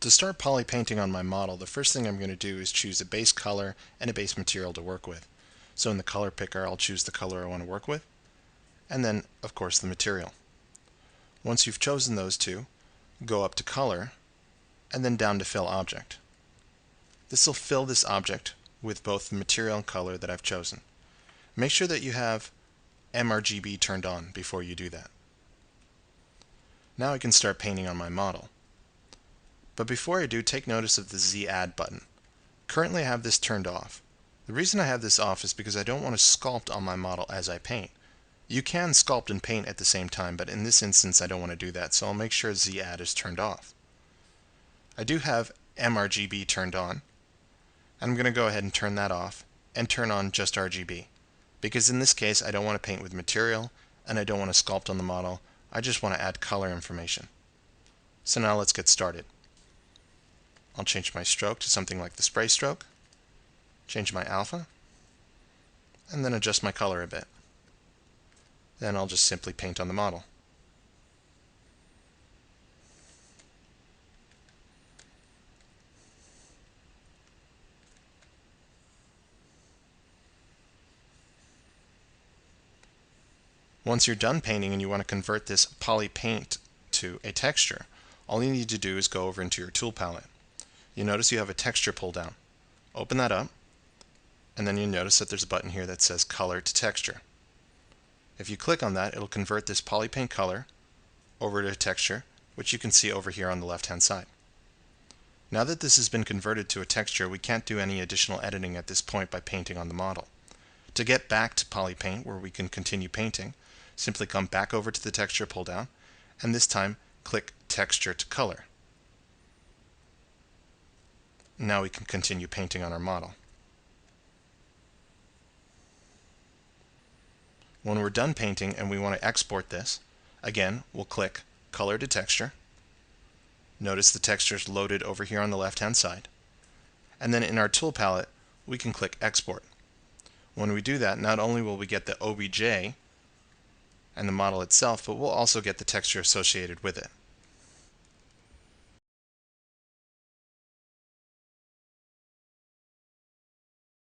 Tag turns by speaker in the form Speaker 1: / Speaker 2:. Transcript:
Speaker 1: To start poly painting on my model, the first thing I'm going to do is choose a base color and a base material to work with. So in the color picker, I'll choose the color I want to work with, and then, of course, the material. Once you've chosen those two, go up to Color, and then down to Fill Object. This will fill this object with both the material and color that I've chosen. Make sure that you have mRGB turned on before you do that. Now I can start painting on my model. But before I do, take notice of the Z Add button. Currently I have this turned off. The reason I have this off is because I don't want to sculpt on my model as I paint. You can sculpt and paint at the same time, but in this instance I don't want to do that, so I'll make sure Z Add is turned off. I do have mRGB turned on. I'm going to go ahead and turn that off and turn on just RGB. Because in this case I don't want to paint with material and I don't want to sculpt on the model, I just want to add color information. So now let's get started. I'll change my stroke to something like the spray stroke, change my alpha, and then adjust my color a bit. Then I'll just simply paint on the model. Once you're done painting and you want to convert this poly paint to a texture, all you need to do is go over into your tool palette. You notice you have a texture pull down. Open that up, and then you notice that there's a button here that says Color to Texture. If you click on that, it'll convert this poly paint color over to a texture, which you can see over here on the left hand side. Now that this has been converted to a texture, we can't do any additional editing at this point by painting on the model. To get back to poly paint where we can continue painting, simply come back over to the texture pull down, and this time click Texture to Color. Now we can continue painting on our model. When we're done painting and we want to export this, again, we'll click Color to Texture. Notice the texture is loaded over here on the left hand side. And then in our tool palette, we can click Export. When we do that, not only will we get the OBJ and the model itself, but we'll also get the texture associated with it.